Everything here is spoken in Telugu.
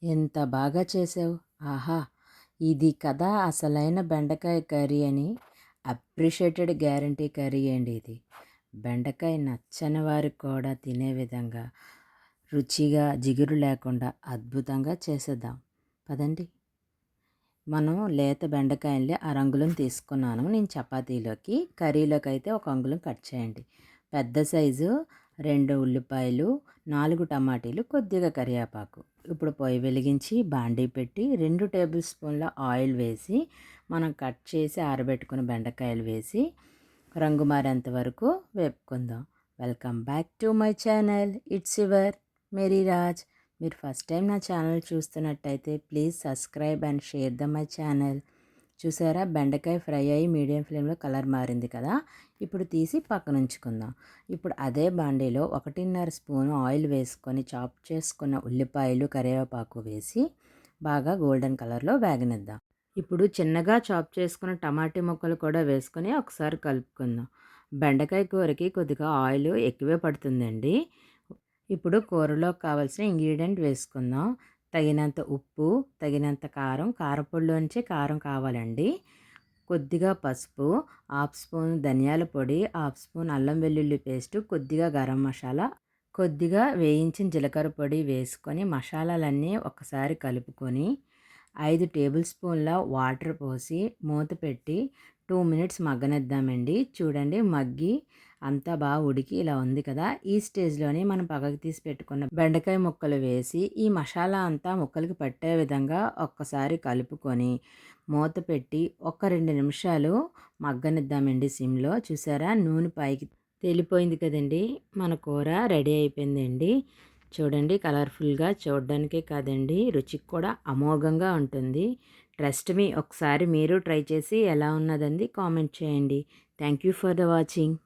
ఎంత బాగా చేసావు! ఆహా! ఇది కదా అసలైన బెండకాయ కర్రీ అని అప్రిషియేటెడ్ గ్యారంటీ కర్రీ అండి ఇది. బెండకాయ నచ్చని వారికి కూడా తినే విధంగా రుచిగా, జిగురు లేకుండా అద్భుతంగా చేసేద్దాం. పదండి. మనం లేత బెండకాయల్ని అరంగుళం తీసుకున్నాను నేను చపాతీలోకి. కర్రీలోకి అయితే ఒక అంగుళం కట్ చేయండి. పెద్ద సైజు 2 ఉల్లిపాయలు, 4 టమాటీలు, కొద్దిగా కరివేపాకు. ఇప్పుడు పొయ్యి వెలిగించి బాండీ పెట్టి 2 టేబుల్ స్పూన్ల ఆయిల్ వేసి మనం కట్ చేసి ఆరబెట్టుకున్న బెండకాయలు వేసి రంగు మారేంత వరకు వేపుకుందాం. Welcome back to my channel. It's your Mary Raj. మీరు ఫస్ట్ టైం నా ఛానల్ చూస్తున్నట్టయితే please subscribe and share my channel. చూసారా, బెండకాయ ఫ్రై అయ్యి మీడియం ఫ్లేమ్లో కలర్ మారింది కదా. ఇప్పుడు తీసి పక్కన ఉంచుకుందాం. ఇప్పుడు అదే బాండీలో 1.5 స్పూను ఆయిల్ వేసుకొని చాప్ చేసుకున్న ఉల్లిపాయలు, కరివేపాకు వేసి బాగా గోల్డెన్ కలర్లో వేగనిద్దాం. ఇప్పుడు చిన్నగా చాప్ చేసుకున్న టమాటీ ముక్కలు కూడా వేసుకొని ఒకసారి కలుపుకుందాం. బెండకాయ కూరకి కొద్దిగా ఆయిల్ ఎక్కువే పడుతుందండి. ఇప్పుడు కూరలోకి కావాల్సిన ఇంగ్రీడియంట్ వేసుకుందాం. తగినంత ఉప్పు, తగినంత కారం, కారపొడిలోంచే కారం కావాలండి. కొద్దిగా పసుపు, హాఫ్ స్పూన్ ధనియాల పొడి, హాఫ్ స్పూన్ అల్లం వెల్లుల్లి పేస్టు, కొద్దిగా గరం మసాలా, కొద్దిగా వేయించిన జీలకర్ర పొడి వేసుకొని మసాలాలన్నీ ఒకసారి కలుపుకొని 5 టేబుల్ స్పూన్ల వాటర్ పోసి మూత పెట్టి 2 మినిట్స్ మగ్గనిద్దామండి. చూడండి, మగ్గి అంతా బాగా ఉడికి ఇలా ఉంది కదా. ఈ స్టేజ్లోనే మనం పక్కకు తీసి పెట్టుకున్న బెండకాయ ముక్కలు వేసి ఈ మసాలా అంతా ముక్కలకి పట్టే విధంగా ఒక్కసారి కలుపుకొని మూత పెట్టి ఒక 2 నిమిషాలు మగ్గనిద్దామండి సిమ్లో. చూసారా, నూనె పైకి తేలిపోయింది కదండి. మన కూర రెడీ అయిపోయిందండి. చూడండి, కలర్ఫుల్గా చూడడానికే కాదండి, రుచికి కూడా అమోఘంగా ఉంటుంది. ట్రస్ట్ మీ, ఒకసారి మీరు ట్రై చేసి ఎలా ఉన్నదండి కామెంట్ చేయండి. Thank you for the watching.